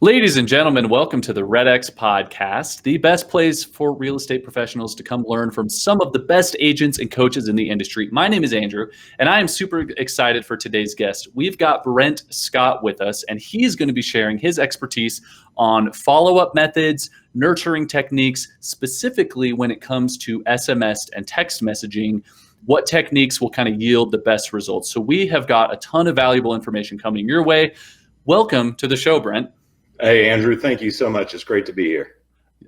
Ladies and gentlemen, welcome to the REDX podcast, the best place for real estate professionals to come learn from some of the best agents and coaches in the industry. My name is Andrew, and I am super excited for today's guest. We've got Brent Scott with us, and he's going to be sharing his expertise on follow-up methods, nurturing techniques, specifically when it comes to SMS and text messaging. What techniques will kind of yield the best results? So we have got a ton of valuable information coming your way. Welcome to the show, Brent. Hey, Andrew, thank you so much. It's great to be here.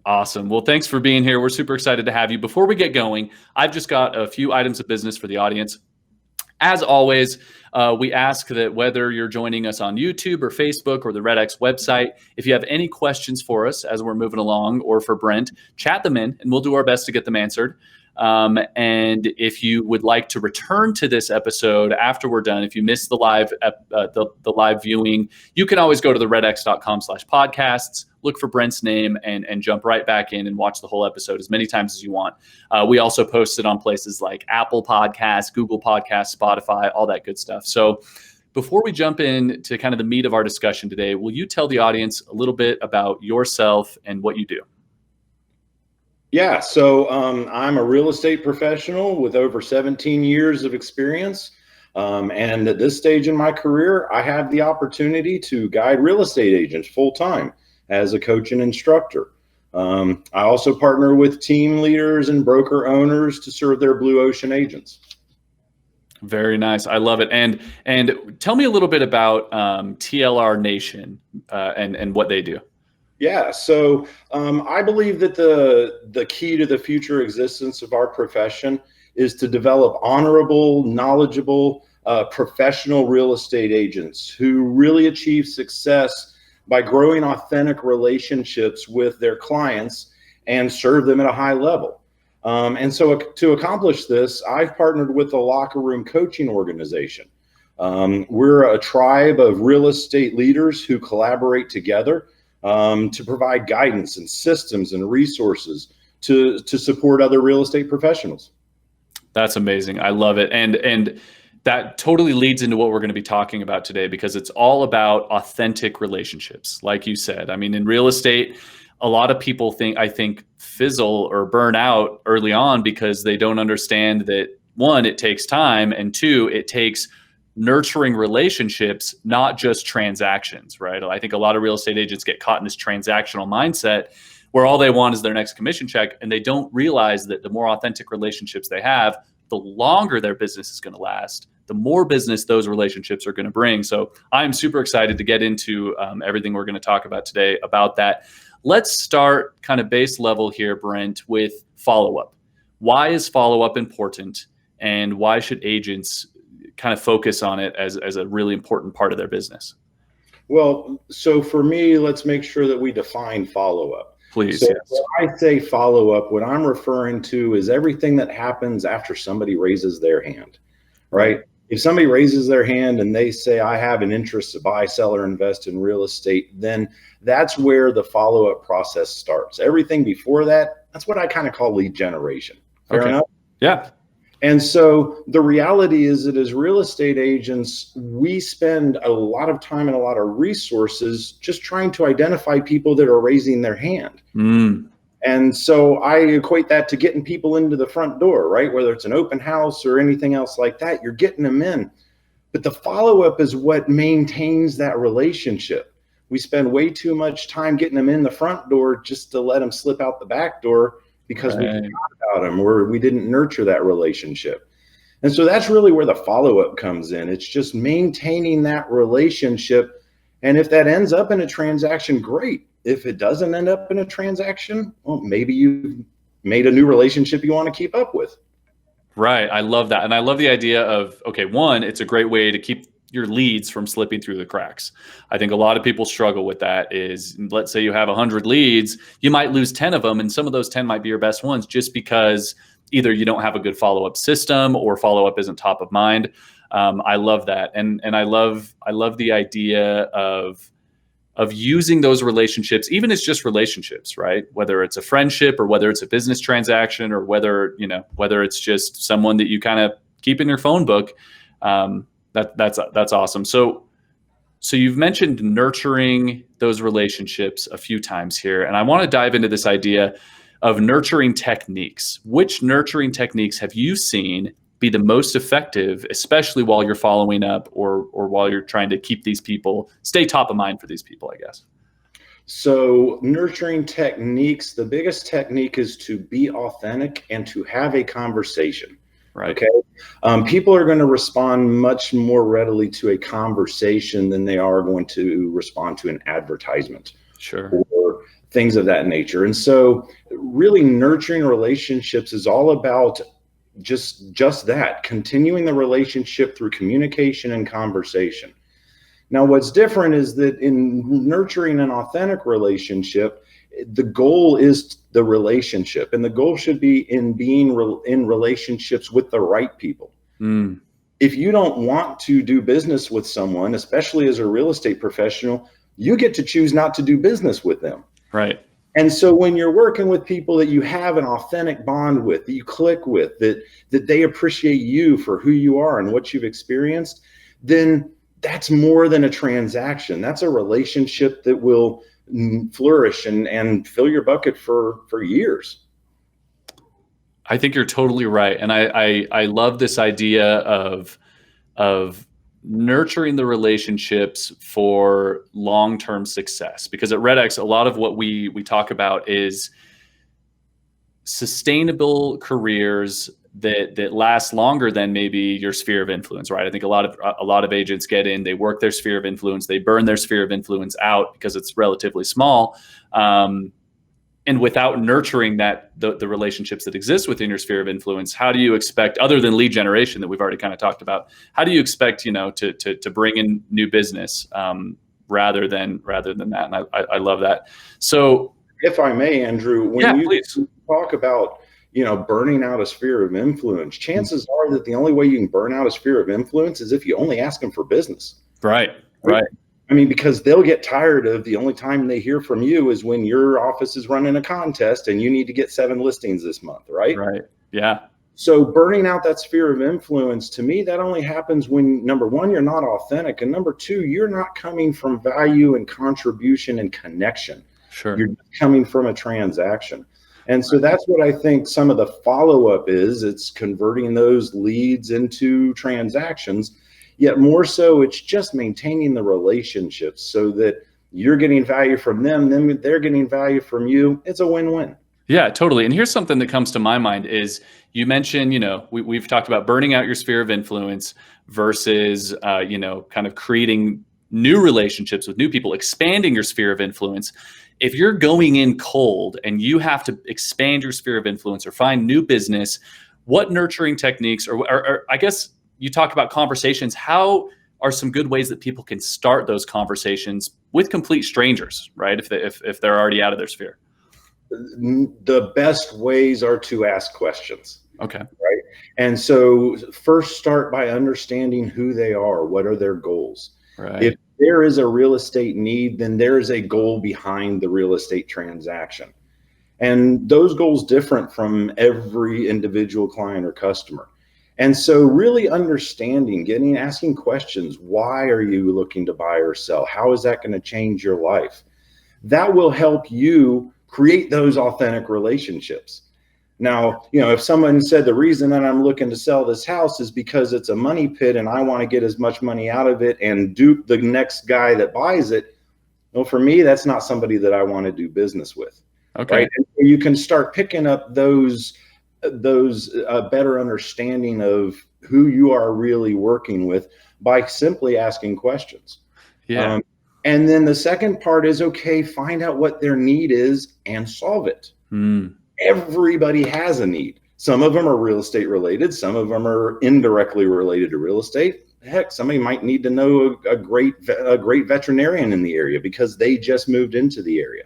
Awesome. Well, thanks for being here. We're super excited to have you. Before we get going, I've just got a few items of business for the audience. As always, we ask that whether you're joining us on YouTube or Facebook or the REDX website, if you have any questions for us as we're moving along or for Brent, chat them in and we'll do our best to get them answered. And if you would like to return to this episode after we're done, if you missed the live live viewing, you can always go to the redx.com/podcasts, look for Brent's name and jump right back in and watch the whole episode as many times as you want. We also post it on places like Apple Podcasts, Google Podcasts, Spotify, all that good stuff. So before we jump in to kind of the meat of our discussion today, will you tell the audience a little bit about yourself and what you do? Yeah, so I'm a real estate professional with over 17 years of experience. And at this stage in my career, I have the opportunity to guide real estate agents full-time as a coach and instructor. I also partner with team leaders and broker owners to serve their blue ocean agents. Very nice. I love it. And tell me a little bit about TLR Nation and what they do. Yeah, so I believe that the key to the future existence of our profession is to develop honorable, knowledgeable, professional real estate agents who really achieve success by growing authentic relationships with their clients and serve them at a high level. And so to accomplish this, I've partnered with the Locker Room Coaching Organization. We're a tribe of real estate leaders who collaborate together to provide guidance and systems and resources to support other real estate professionals. That's amazing. I love it. And that totally leads into what we're going to be talking about today, because it's all about authentic relationships. Like you said, I mean, in real estate, a lot of people I think fizzle or burn out early on because they don't understand that, one, it takes time, and two, it takes nurturing relationships, not just transactions, right? I think a lot of real estate agents get caught in this transactional mindset where all they want is their next commission check, and they don't realize that the more authentic relationships they have, the longer their business is going to last, the more business those relationships are going to bring. So I'm super excited to get into everything we're going to talk about today about that. Let's start kind of base level here, Brent, with follow-up. Why is follow-up important, and why should agents kind of focus on it as a really important part of their business? Well, so for me, let's make sure that we define follow-up. Please. So Yes. when I say follow-up, what I'm referring to is everything that happens after somebody raises their hand, right? If somebody raises their hand and they say, I have an interest to buy, sell, or invest in real estate, then that's where the follow-up process starts. Everything before that, that's what I kind of call lead generation. Fair enough? Yeah. And so the reality is that as real estate agents, we spend a lot of time and a lot of resources just trying to identify people that are raising their hand. And so I equate that to getting people into the front door, right? Whether it's an open house or anything else like that, you're getting them in. But the follow-up is what maintains that relationship. We spend way too much time getting them in the front door just to let them slip out the back door because we forgot about them or we didn't nurture that relationship. And so that's really where the follow-up comes in. It's just maintaining that relationship. And if that ends up in a transaction, great. If it doesn't end up in a transaction, well, maybe you've made a new relationship you want to keep up with. Right. I love that. And I love the idea of, okay, one, it's a great way to keep your leads from slipping through the cracks. I think a lot of people struggle with that is, let's say you have 100 leads, you might lose 10 of them, and some of those 10 might be your best ones just because either you don't have a good follow-up system or follow-up isn't top of mind. I love that. And I love the idea of using those relationships, even as just relationships, right? Whether it's a friendship or whether it's a business transaction or whether it's just someone that you kind of keep in your phone book. That's awesome. So So you've mentioned nurturing those relationships a few times here, and I want to dive into this idea of nurturing techniques. Which nurturing techniques have you seen be the most effective, especially while you're following up or while you're trying to keep these people, stay top of mind for these people, I guess? So nurturing techniques, the biggest technique is to be authentic and to have a conversation. Right. Okay. People are going to respond much more readily to a conversation than they are going to respond to an advertisement. Sure. Or things of that nature. And so really nurturing relationships is all about just that, continuing the relationship through communication and conversation. Now, what's different is that in nurturing an authentic relationship, the goal is the relationship, and the goal should be in being in relationships with the right people. If you don't want to do business with someone, especially as a real estate professional, you get to choose not to do business with them. Right. And so when you're working with people that you have an authentic bond with, that you click with, that they appreciate you for who you are and what you've experienced, then that's more than a transaction. That's a relationship that will flourish and fill your bucket for years. I think you're totally right. And I love this idea of nurturing the relationships for long-term success, because at REDX, a lot of what we talk about is sustainable careers that last longer than maybe your sphere of influence, right? I think a lot of agents get in, they work their sphere of influence, they burn their sphere of influence out because it's relatively small. And without nurturing the relationships that exist within your sphere of influence, how do you expect, other than lead generation that we've already kind of talked about, how do you expect, to bring in new business rather than that? And I love that. So, if I may, Andrew, when you talk about burning out a sphere of influence, chances are that the only way you can burn out a sphere of influence is if you only ask them for business. Right. I mean, because they'll get tired of the only time they hear from you is when your office is running a contest and you need to get 7 listings this month, right? Right. Yeah. So burning out that sphere of influence, to me, that only happens when, number one, you're not authentic, and number two, you're not coming from value and contribution and connection. Sure. You're coming from a transaction. And so that's what I think some of the follow-up is. It's converting those leads into transactions. Yet more so, it's just maintaining the relationships so that you're getting value from them, then they're getting value from you. It's a win-win. Yeah, totally. And here's something that comes to my mind is you mentioned, we've talked about burning out your sphere of influence versus, kind of creating new relationships with new people, expanding your sphere of influence. If you're going in cold and you have to expand your sphere of influence or find new business, what nurturing techniques, or I guess, you talk about conversations. How are some good ways that people can start those conversations with complete strangers, right? If they're already out of their sphere. The best ways are to ask questions. Okay. Right. And so first start by understanding who they are. What are their goals? Right. If there is a real estate need, then there is a goal behind the real estate transaction. And those goals different from every individual client or customer. And so really understanding, asking questions. Why are you looking to buy or sell? How is that going to change your life? That will help you create those authentic relationships. Now, if someone said the reason that I'm looking to sell this house is because it's a money pit and I want to get as much money out of it and dupe the next guy that buys it, well, for me, that's not somebody that I want to do business with. Okay. Right? And you can start picking up those better understanding of who you are really working with by simply asking questions. Yeah. And then the second part is, okay, find out what their need is and solve it. Everybody has a need. Some of them are real estate related. Some of them are indirectly related to real estate. Heck, somebody might need to know a great veterinarian in the area because they just moved into the area.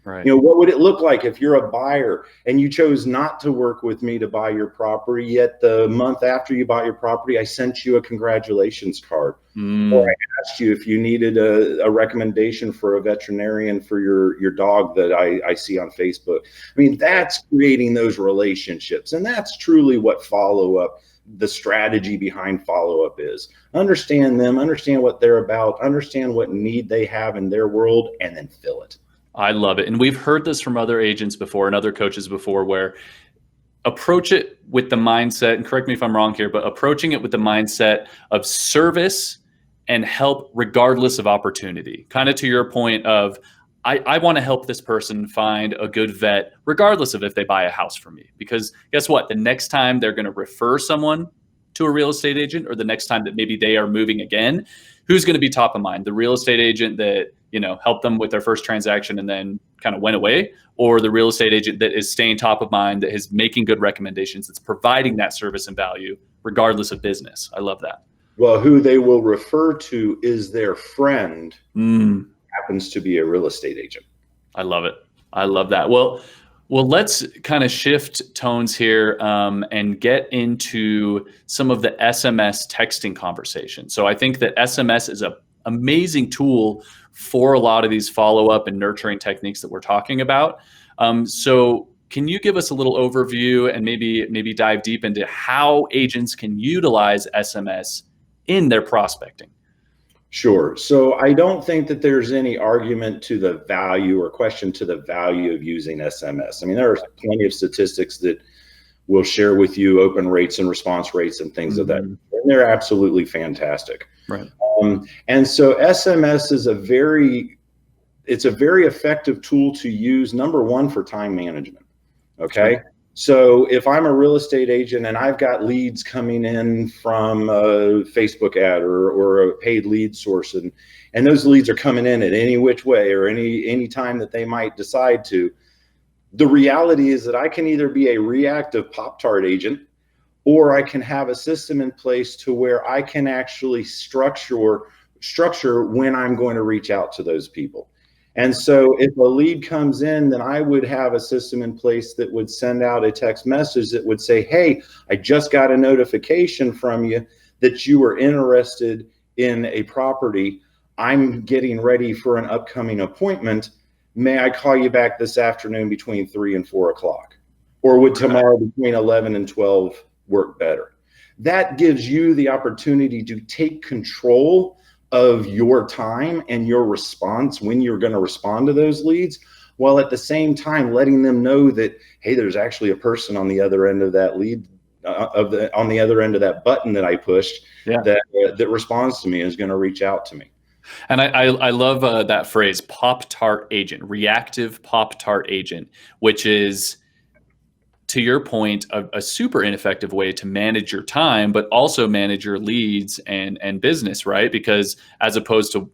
Right. What would it look like if you're a buyer and you chose not to work with me to buy your property, yet the month after you bought your property, I sent you a congratulations card. Or I asked you if you needed a recommendation for a veterinarian for your dog that I see on Facebook. I mean, that's creating those relationships. And that's truly what follow-up the strategy behind follow-up is. Understand them, understand what they're about, understand what need they have in their world, and then fill it. I love it. And we've heard this from other agents before and other coaches before, where approach it with the mindset, and correct me if I'm wrong here, but approaching it with the mindset of service and help regardless of opportunity. Kind of to your point of, I want to help this person find a good vet regardless of if they buy a house from me. Because guess what? The next time they're going to refer someone to a real estate agent, or the next time that maybe they are moving again, who's going to be top of mind? The real estate agent that, you know, helped them with their first transaction and then kind of went away, or the real estate agent that is staying top of mind, that is making good recommendations, that's providing that service and value regardless of business. I love that. Well, who they will refer to is their friend. Happens to be a real estate agent. I love it. I love that. Well, let's kind of shift tones here and get into some of the SMS texting conversation. So I think that SMS is an amazing tool for a lot of these follow-up and nurturing techniques that we're talking about. So can you give us a little overview and maybe dive deep into how agents can utilize SMS in their prospecting? Sure. So I don't think that there's any argument to the value or question to the value of using SMS. I mean, there are plenty of statistics that will share with you open rates and response rates and things of that. And they're absolutely fantastic. Right. And so SMS is a very effective tool to use, number one, for time management. Okay. Sure. So if I'm a real estate agent and I've got leads coming in from a Facebook ad or a paid lead source, and those leads are coming in at any which way or any time that they might decide to, the reality is that I can either be a reactive Pop-Tart agent, or I can have a system in place to where I can actually structure when I'm going to reach out to those people. And so if a lead comes in, then I would have a system in place that would send out a text message that would say, hey, I just got a notification from you that you were interested in a property. I'm getting ready for an upcoming appointment. May I call you back this afternoon between 3 and 4 o'clock? Or would tomorrow between 11 and 12 work better? That gives you the opportunity to take control of your time and your response when you're going to respond to those leads, while at the same time letting them know that, hey, there's actually a person on the other end of that lead, on the other end of that button that I pushed, that responds to me, is going to reach out to me. And I love that phrase, Pop-Tart agent, reactive Pop-Tart agent, which is, to your point, a super ineffective way to manage your time, but also manage your leads and business, right? Because as opposed to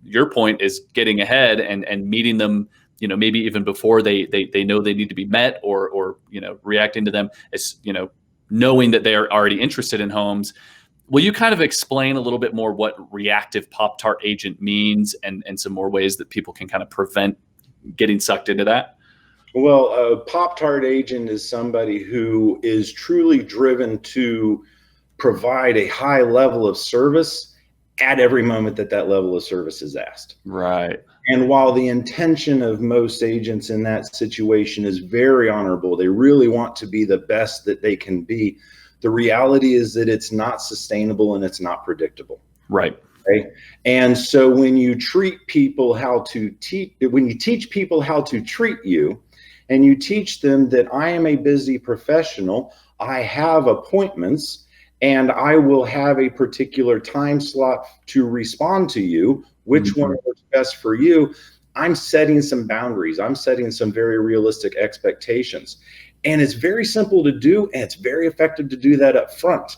your point is getting ahead and meeting them, you know, maybe even before they know they need to be met, or you know, reacting to them as, you know, knowing that they are already interested in homes. Will you kind of explain a little bit more what reactive Pop-Tart agent means and some more ways that people can kind of prevent getting sucked into that? Well, a Pop-Tart agent is somebody who is truly driven to provide a high level of service at every moment that level of service is asked. Right. And while the intention of most agents in that situation is very honorable, they really want to be the best that they can be, the reality is that it's not sustainable and it's not predictable. Right. Okay? And so when you treat people when you teach people how to treat you, and you teach them that I am a busy professional, I have appointments, and I will have a particular time slot to respond to you, which one works best for you, I'm setting some boundaries. I'm setting some very realistic expectations. And it's very simple to do, and it's very effective to do that up front,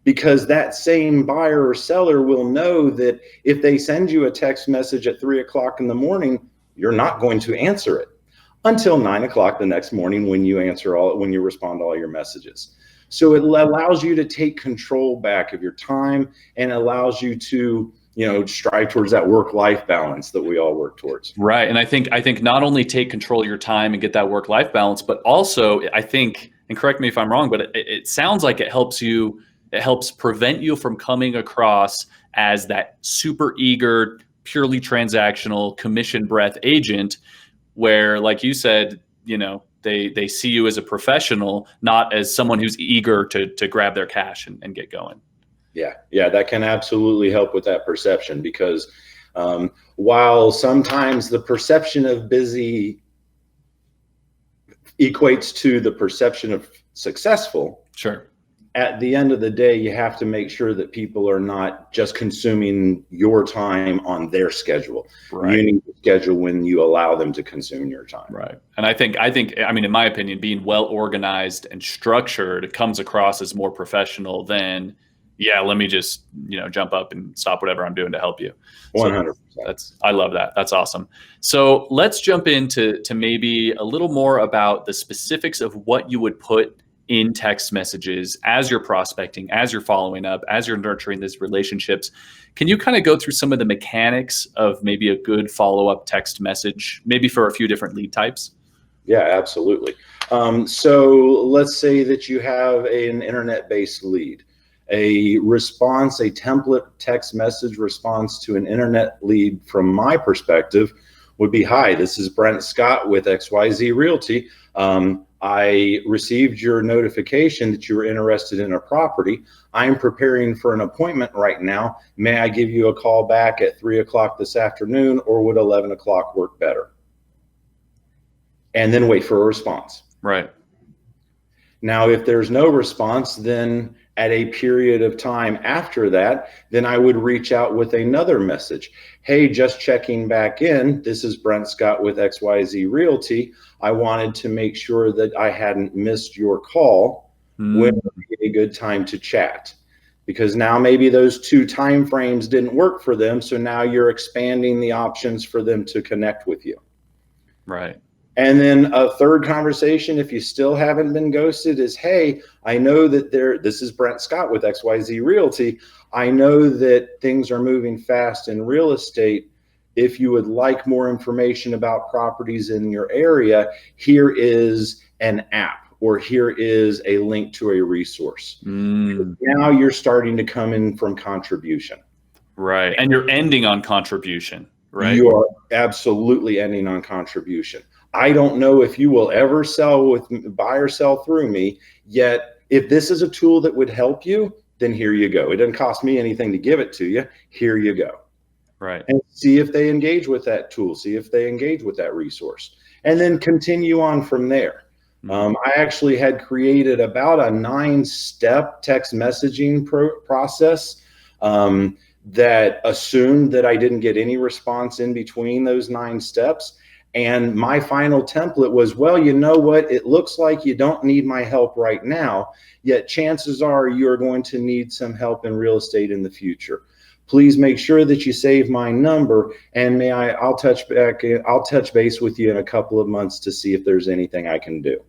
because that same buyer or seller will know that if they send you a text message at 3 o'clock in the morning, you're not going to answer it until 9 o'clock the next morning when you respond to all your messages. So it allows you to take control back of your time, and allows you to, you know, strive towards that work-life balance that we all work towards. Right. And I think not only take control of your time and get that work-life balance, but also I think, and correct me if I'm wrong, but it sounds like it helps prevent you from coming across as that super eager, purely transactional, commission breath agent, where, like you said, you know, they see you as a professional, not as someone who's eager to grab their cash and get going. Yeah, that can absolutely help with that perception, because while sometimes the perception of busy equates to the perception of successful, sure, at the end of the day, you have to make sure that people are not just consuming your time on their schedule. Right. You need to schedule when you allow them to consume your time. Right. And I think, I mean, in my opinion, being well organized and structured comes across as more professional than, yeah, let me just, jump up and stop whatever I'm doing to help you. 100%. So I love that. That's awesome. So let's jump into maybe a little more about the specifics of what you would put in text messages as you're prospecting, as you're following up, as you're nurturing these relationships. Can you kind of go through some of the mechanics of maybe a good follow-up text message, maybe for a few different lead types? Yeah, absolutely. So let's say that you have an internet-based lead. A response, a template text message response to an internet lead from my perspective would be, hi, this is Brent Scott with XYZ Realty. I received your notification that you were interested in a property. I'm preparing for an appointment right now. May I give you a call back at 3 o'clock this afternoon, or would 11 o'clock work better? And then wait for a response. Right. Now, if there's no response, then at a period of time after that, then I would reach out with another message. Hey, just checking back in. This is Brent Scott with XYZ Realty. I wanted to make sure that I hadn't missed your call. When would be a good time to chat? Because now maybe those two time frames didn't work for them. So now you're expanding the options for them to connect with you. Right. And then a third conversation, if you still haven't been ghosted, is, hey, I know that this is Brent Scott with XYZ Realty. I know that things are moving fast in real estate. If you would like more information about properties in your area, here is an app, or here is a link to a resource. Now you're starting to come in from contribution. Right. And you're ending on contribution, right? You are absolutely ending on contribution. I don't know if you will ever buy or sell through me, yet if this is a tool that would help you, then here you go. It doesn't cost me anything to give it to you. Here you go. Right. And see if they engage with that tool, see if they engage with that resource, and then continue on from there. I actually had created about a 9-step text messaging process that assumed that I didn't get any response in between those 9 steps. And my final template was, well, you know what? It looks like you don't need my help right now, yet chances are you're going to need some help in real estate in the future. Please make sure that you save my number, and I'll touch base with you in a couple of months to see if there's anything I can do.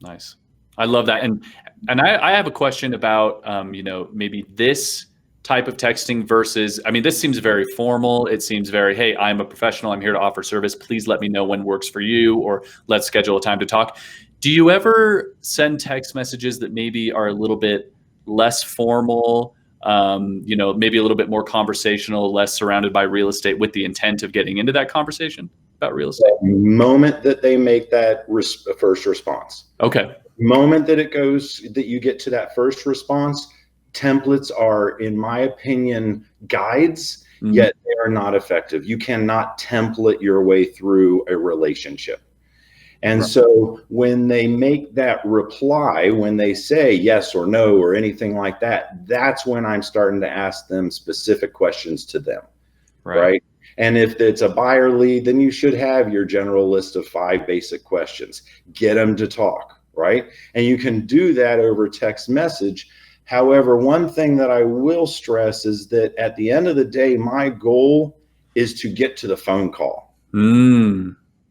Nice. I love that. And I have a question about, maybe this type of texting versus, I mean, this seems very formal. It seems very, hey, I'm a professional. I'm here to offer service. Please let me know when works for you, or let's schedule a time to talk. Do you ever send text messages that maybe are a little bit less formal, maybe a little bit more conversational, less surrounded by real estate, with the intent of getting into that conversation about real estate? The moment that they make that first response. Okay. Moment that you get to that first response, templates are, in my opinion, guides, yet they are not effective. You cannot template your way through a relationship. And so when they make that reply, when they say yes or no or anything like that, that's when I'm starting to ask them specific questions to them, right? And if it's a buyer lead, then you should have your general list of 5 basic questions. Get them to talk, right? And you can do that over text message. However, one thing that I will stress is that at the end of the day, my goal is to get to the phone call.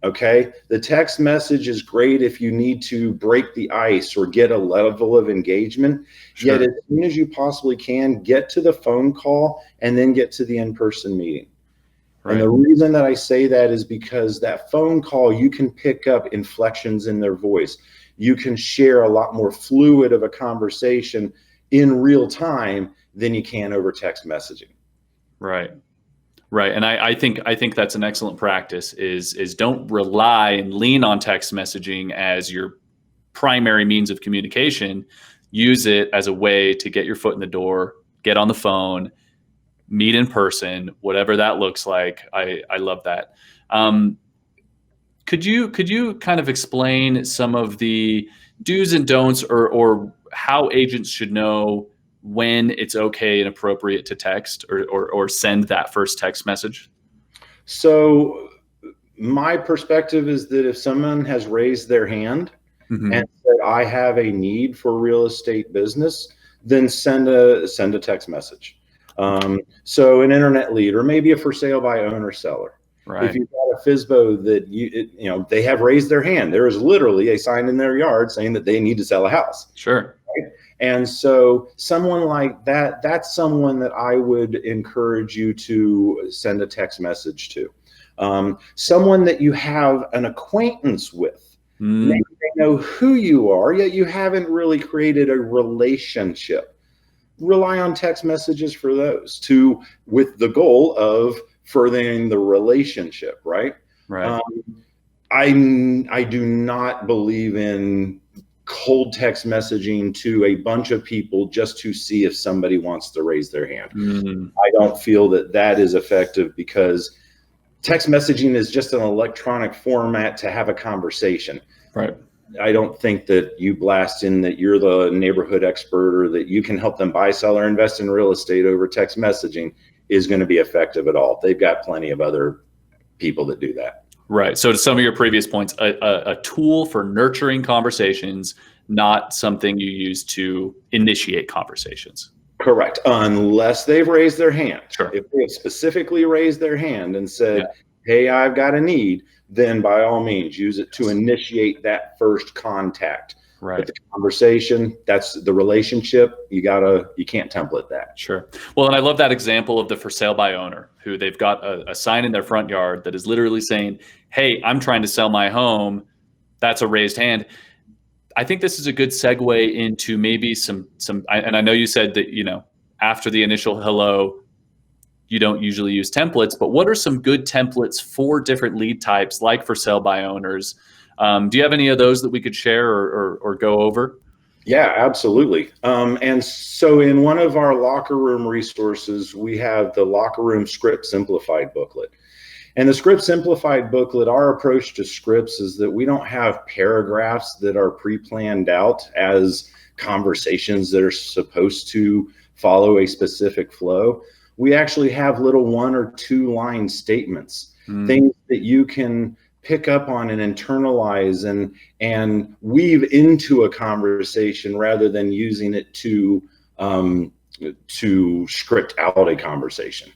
Okay. The text message is great if you need to break the ice or get a level of engagement. Yet as soon as you possibly can, get to the phone call and then get to the in-person meeting. And the reason that I say that is because that phone call, you can pick up inflections in their voice. You can share a lot more fluid of a conversation in real time than you can over text messaging. Right. Right. And I think that's an excellent practice is don't rely and lean on text messaging as your primary means of communication. Use it as a way to get your foot in the door, get on the phone, meet in person, whatever that looks like. I love that. Could you kind of explain some of the do's and don'ts, or how agents should know when it's okay and appropriate to text or send that first text message? So my perspective is that if someone has raised their hand Mm-hmm. and said, I have a need for real estate business, then send a text message. So an internet lead, or maybe a for sale by owner seller. Right. If you've got a FSBO that they have raised their hand, there is literally a sign in their yard saying that they need to sell a house. Sure. Right? And so someone like that, that's someone that I would encourage you to send a text message to. Someone that you have an acquaintance with. Maybe they know who you are, yet you haven't really created a relationship. Rely on text messages for those with the goal of furthering the relationship, right? Right. I do not believe in cold text messaging to a bunch of people just to see if somebody wants to raise their hand. I don't feel that is effective, because text messaging is just an electronic format to have a conversation. Right. I don't think that you blast in that you're the neighborhood expert, or that you can help them buy, sell, or invest in real estate over text messaging is going to be effective at all. They've got plenty of other people that do that. Right. So to some of your previous points, a tool for nurturing conversations, not something you use to initiate conversations. Correct. Unless they've raised their hand. Sure. If they have specifically raised their hand and said, hey, I've got a need, then by all means use it to initiate that first contact. Right. But the conversation, that's the relationship. You can't template that. Sure. Well, and I love that example of the for sale by owner, who they've got a sign in their front yard that is literally saying, hey, I'm trying to sell my home. That's a raised hand. I think this is a good segue into maybe and I know you said that, after the initial hello, you don't usually use templates, but what are some good templates for different lead types, like for sale by owners? Do you have any of those that we could share or go over? Yeah, absolutely. And so in one of our locker room resources, we have the Locker Room Script Simplified booklet. And the Script Simplified booklet, our approach to scripts is that we don't have paragraphs that are pre-planned out as conversations that are supposed to follow a specific flow. We actually have little 1 or 2 line statements, things that you can pick up on and internalize and weave into a conversation, rather than using it to script out a conversation.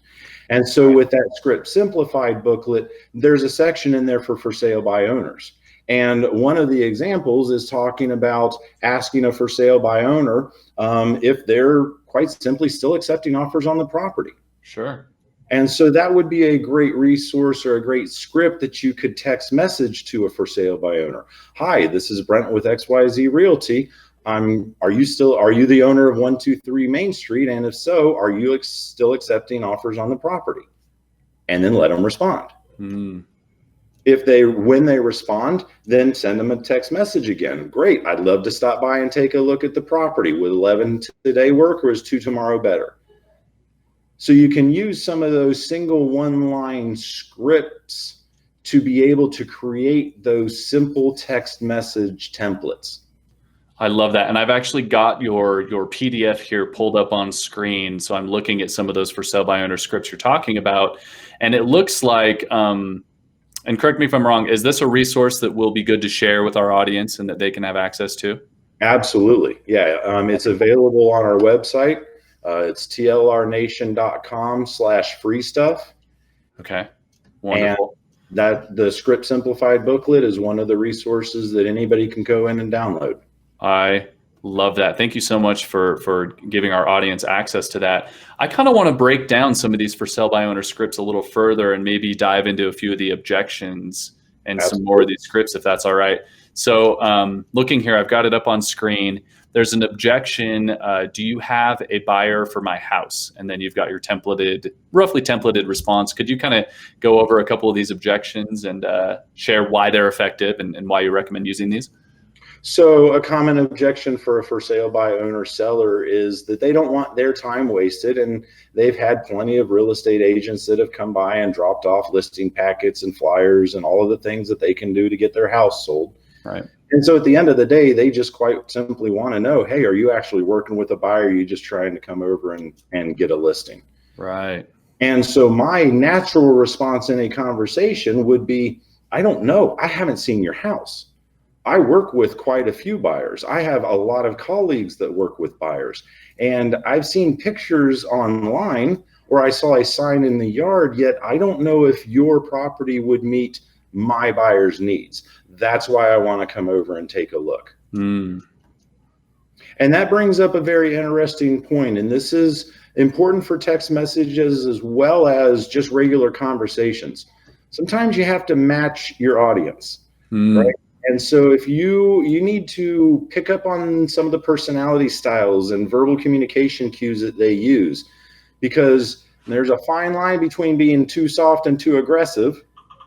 And so with that Script Simplified booklet, there's a section in there for sale by owners. And one of the examples is talking about asking a for sale by owner if they're quite simply still accepting offers on the property. Sure. And so that would be a great resource, or a great script that you could text message to a for sale by owner. Hi, this is Brent with XYZ Realty. Are you the owner of 123 Main Street? And if so, are you still accepting offers on the property? And then let them respond. When they respond, then send them a text message again. Great. I'd love to stop by and take a look at the property. Would 11 today work, or is 2 tomorrow better? So you can use some of those single 1-line scripts to be able to create those simple text message templates. I love that. And I've actually got your PDF here pulled up on screen. So I'm looking at some of those for sale by owner scripts you're talking about. And it looks like, and correct me if I'm wrong, is this a resource that will be good to share with our audience and that they can have access to? Absolutely. Yeah. It's available on our website. It's tlrnation.com/free stuff. Okay. Wonderful. And the Script Simplified booklet is one of the resources that anybody can go in and download. I love that. Thank you so much for giving our audience access to that. I kind of want to break down some of these for sale by owner scripts a little further and maybe dive into a few of the objections and some more of these scripts, if that's all right. So looking here, I've got it up on screen. There's an objection. Do you have a buyer for my house? And then you've got your roughly templated response. Could you kind of go over a couple of these objections and share why they're effective and why you recommend using these? So a common objection for a for sale by owner seller is that they don't want their time wasted, and they've had plenty of real estate agents that have come by and dropped off listing packets and flyers and all of the things that they can do to get their house sold. Right. And so at the end of the day, they just quite simply want to know, hey, are you actually working with a buyer? Or are you just trying to come over and get a listing? Right. And so my natural response in a conversation would be, I don't know. I haven't seen your house. I work with quite a few buyers. I have a lot of colleagues that work with buyers. And I've seen pictures online where I saw a sign in the yard, yet I don't know if your property would meet my buyer's needs. That's why I want to come over and take a look. And that brings up a very interesting point. And this is important for text messages as well as just regular conversations. Sometimes you have to match your audience, right? And so if you need to pick up on some of the personality styles and verbal communication cues that they use, because there's a fine line between being too soft and too aggressive.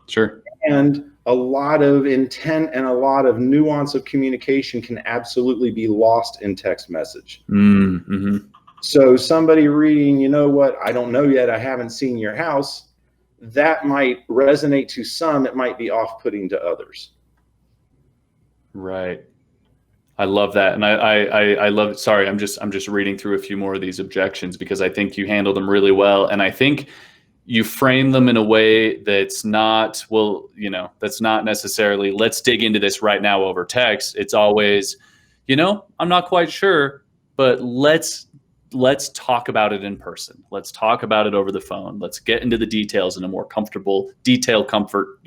Sure. And a lot of intent and a lot of nuance of communication can absolutely be lost in text message. So somebody reading, you know what, I don't know yet, I haven't seen your house, that might resonate to some, it might be off-putting to others. Right. I love that. And I love it. Sorry, I'm just reading through a few more of these objections because I think you handle them really well. And I think you frame them in a way that's not, well, that's not necessarily, let's dig into this right now over text. It's always, I'm not quite sure, but let's talk about it in person. Let's talk about it over the phone. Let's get into the details in a more comfortable, detail comfort,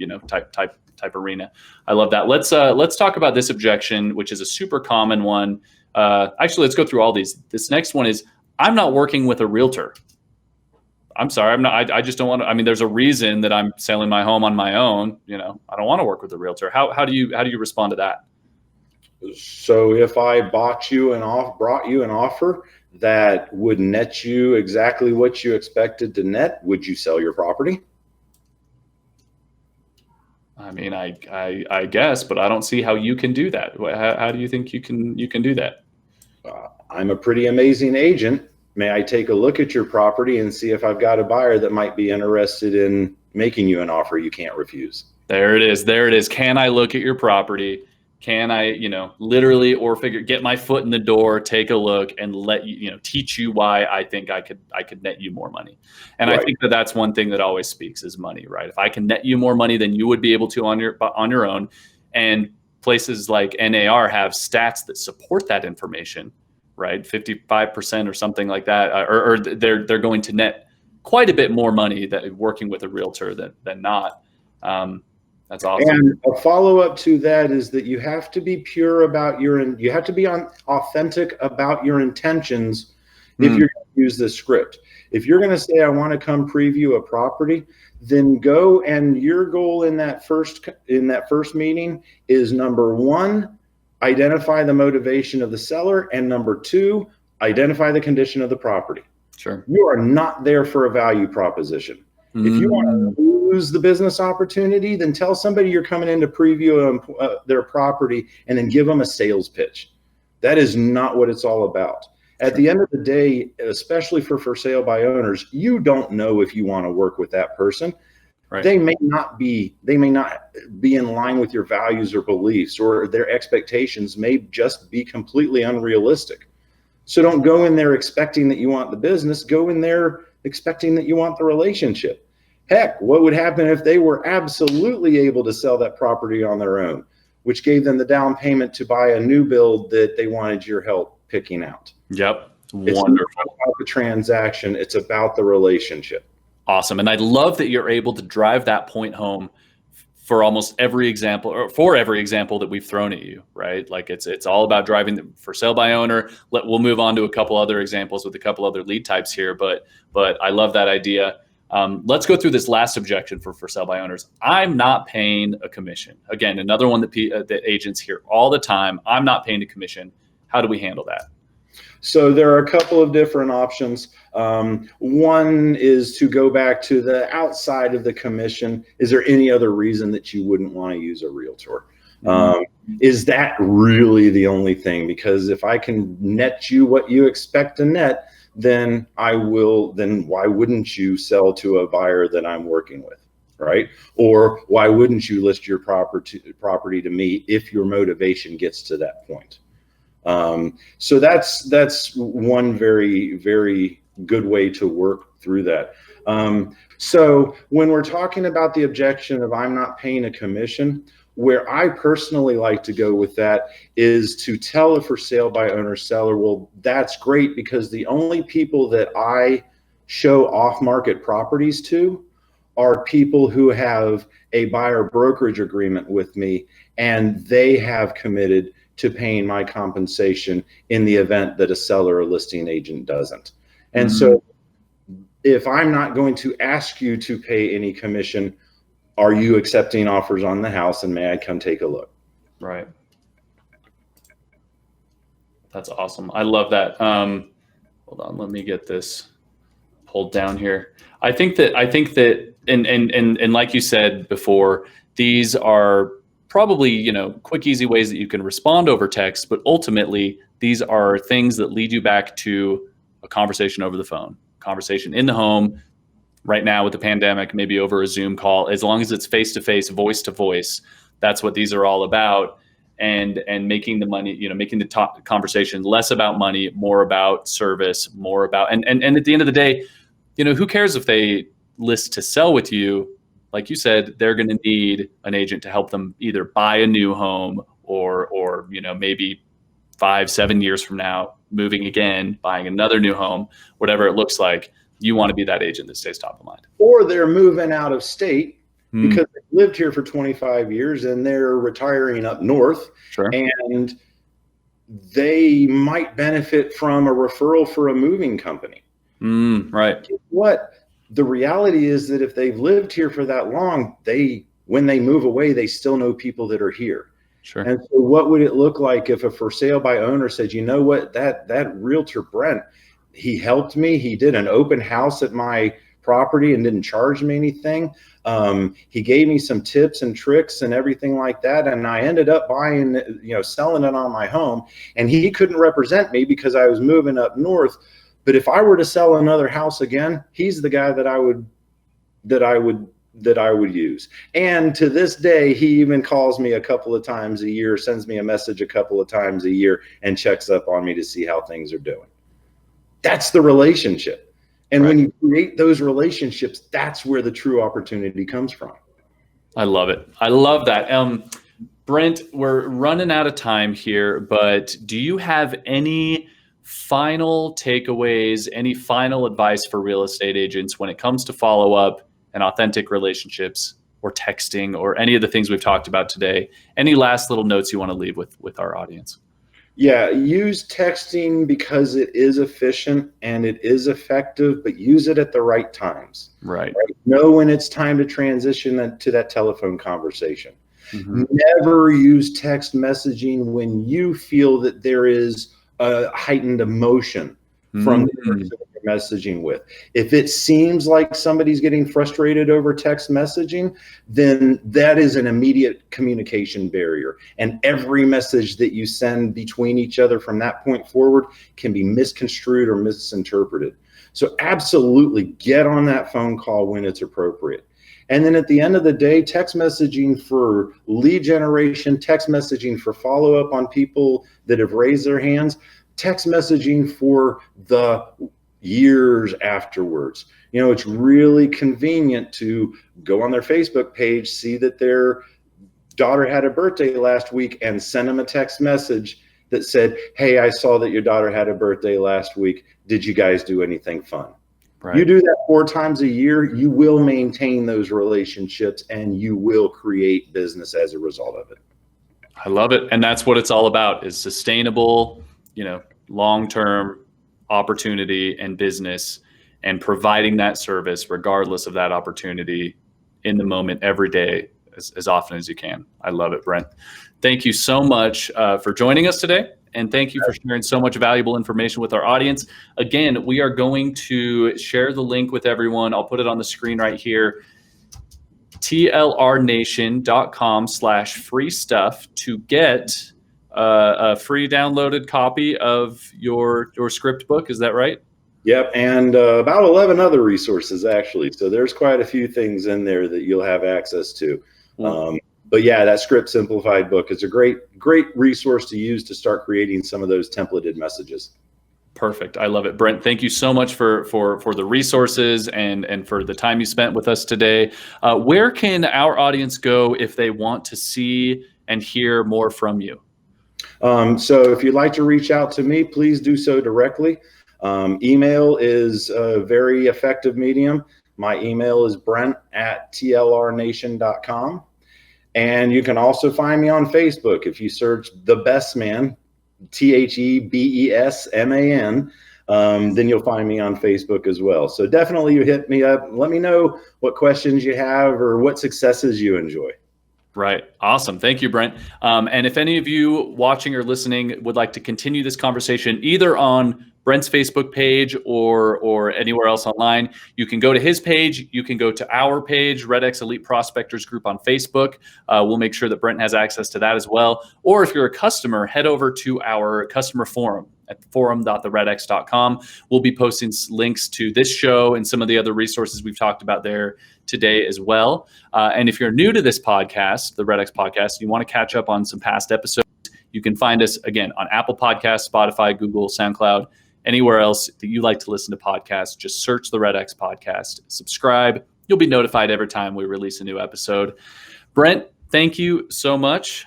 type arena. I love that. Let's talk about this objection, which is a super common one. Actually, let's go through all these. This next one is, I'm not working with a realtor. I'm sorry, I'm not. I just don't want to. I mean, there's a reason that I'm selling my home on my own. I don't want to work with a realtor. How do you respond to that? So if I brought you an offer that would net you exactly what you expected to net, would you sell your property? I mean, I guess, but I don't see how you can do that. How do you think you can do that? I'm a pretty amazing agent. May I take a look at your property and see if I've got a buyer that might be interested in making you an offer you can't refuse? There it is. Can I look at your property? Can I, literally get my foot in the door, take a look, and let you, teach you why I think I could net you more money. And right. I think that's one thing that always speaks is money, right? If I can net you more money than you would be able to on your own, and places like NAR have stats that support that information, right? 55% or something like that, or they're going to net quite a bit more money that working with a realtor than not. That's awesome. And a follow-up to that is that you have to be pure about you have to be authentic about your intentions if you're going to use this script. If you're going to say, I want to come preview a property, then go, and your goal in that first meeting is, number one, identify the motivation of the seller, and number two, identify the condition of the property. Sure. You are not there for a value proposition. If you want to lose the business opportunity, then tell somebody you're coming in to preview their property and then give them a sales pitch. That is not what it's all about. At the end of the day, especially for sale by owners, you don't know if you want to work with that person. Right. They may not be in line with your values or beliefs, or their expectations may just be completely unrealistic. So don't go in there expecting that you want the business. Go in there expecting that you want the relationship. Heck, what would happen if they were absolutely able to sell that property on their own, which gave them the down payment to buy a new build that they wanted your help picking out? Yep. It's wonderful. Not about the transaction, it's about the relationship. Awesome. And I love that you're able to drive that point home for almost every example, or for every example that we've thrown at you, right? Like it's all about driving the for sale by owner. We'll move on to a couple other examples with a couple other lead types here, but I love that idea. Let's go through this last objection for sale by owners. I'm not paying a commission. Again, another one that agents hear all the time. I'm not paying a commission. How do we handle that? So there are a couple of different options. One is to go back to the outside of the commission. Is there any other reason that you wouldn't want to use a realtor? Is that really the only thing? Because if I can net you what you expect to net, then I will. Then why wouldn't you sell to a buyer that I'm working with, right? Or why wouldn't you list your property to me if your motivation gets to that point? So that's one very, very good way to work through that. So when we're talking about the objection of I'm not paying a commission, where I personally like to go with that is to tell a for sale by owner seller, well, that's great, because the only people that I show off-market properties to are people who have a buyer brokerage agreement with me, and they have committed to paying my compensation in the event that a seller or listing agent doesn't. And so if I'm not going to ask you to pay any commission, are you accepting offers on the house, and may I come take a look? Right. That's awesome. I love that. Hold on, let me get this pulled down here. I think that and like you said before, these are probably, quick, easy ways that you can respond over text, but ultimately these are things that lead you back to a conversation over the phone, conversation in the home. Right now with the pandemic, maybe over a Zoom call, as long as it's face-to-face, voice-to-voice, that's what these are all about. And making the money, making the conversation less about money, more about service, more about, and at the end of the day, who cares if they list to sell with you? Like you said, they're going to need an agent to help them either buy a new home or maybe 5-7 years from now, moving again, buying another new home, whatever it looks like. You want to be that agent that stays top of mind. Or they're moving out of state because they've lived here for 25 years and they're retiring up north. Sure. And they might benefit from a referral for a moving company. Right. What the reality is that if they've lived here for that long, when they move away, they still know people that are here. Sure. And so what would it look like if a for sale by owner said, you know what, that realtor Brent, he helped me. He did an open house at my property and didn't charge me anything. He gave me some tips and tricks and everything like that. And I ended up buying, selling it on my home, and he couldn't represent me because I was moving up north. But if I were to sell another house again, he's the guy that I would use. And to this day, he even calls me a couple of times a year, sends me a message a couple of times a year, and checks up on me to see how things are doing. That's the relationship. And when you create those relationships, that's where the true opportunity comes from. I love it. I love that. Brent, we're running out of time here, but do you have any final takeaways, any final advice for real estate agents when it comes to follow-up and authentic relationships, or texting, or any of the things we've talked about today? Any last little notes you want to leave with our audience? Yeah, use texting because it is efficient and it is effective, but use it at the right times. Right. Know when it's time to transition to that telephone conversation. Never use text messaging when you feel that there is a heightened emotion from the person that you're messaging with. If it seems like somebody's getting frustrated over text messaging, then that is an immediate communication barrier. And every message that you send between each other from that point forward can be misconstrued or misinterpreted. So absolutely get on that phone call when it's appropriate. And then at the end of the day, text messaging for lead generation, text messaging for follow-up on people that have raised their hands, text messaging for the years afterwards. It's really convenient to go on their Facebook page, see that their daughter had a birthday last week, and send them a text message that said, hey, I saw that your daughter had a birthday last week. Did you guys do anything fun? Right. You do that 4 times a year, you will maintain those relationships and you will create business as a result of it. I love it. And that's what it's all about, is sustainable, long-term opportunity and business. and providing that service regardless of that opportunity in the moment every day as often as you can. I love it, Brent. Thank you so much for joining us today. And thank you for sharing so much valuable information with our audience. Again, we are going to share the link with everyone. I'll put it on the screen right here. tlrnation.com/free stuff to get a free downloaded copy of your script book. Is that right? Yep, and about 11 other resources, actually. So there's quite a few things in there that you'll have access to. But yeah, that Script Simplified book is a great resource to use to start creating some of those templated messages. Perfect. I love it. Brent, thank you so much for the resources and for the time you spent with us today. Where can our audience go if they want to see and hear more from you? So if you'd like to reach out to me, please do so directly. Email is a very effective medium. My email is brent@tlrnation.com. And you can also find me on Facebook. If you search The Best Man, TheBesman, then you'll find me on Facebook as well. So definitely you hit me up. Let me know what questions you have or what successes you enjoy. Right. Awesome. Thank you, Brent. And if any of you watching or listening would like to continue this conversation either on Brent's Facebook page or anywhere else online, you can go to his page. You can go to our page, REDX Elite Prospectors Group on Facebook. We'll make sure that Brent has access to that as well. Or if you're a customer, head over to our customer forum at forum.theredx.com. We'll be posting links to this show and some of the other resources we've talked about there today as well. And if you're new to this podcast, the REDX podcast, you want to catch up on some past episodes, you can find us again on Apple Podcasts, Spotify, Google, SoundCloud, anywhere else that you like to listen to podcasts. Just search the REDX podcast, subscribe. You'll be notified every time we release a new episode. Brent, thank you so much.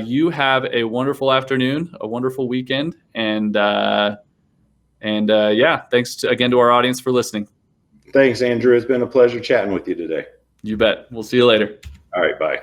You have a wonderful afternoon, a wonderful weekend, and yeah, thanks again to our audience for listening. Thanks, Andrew. It's been a pleasure chatting with you today. You bet. We'll see you later. All right, bye.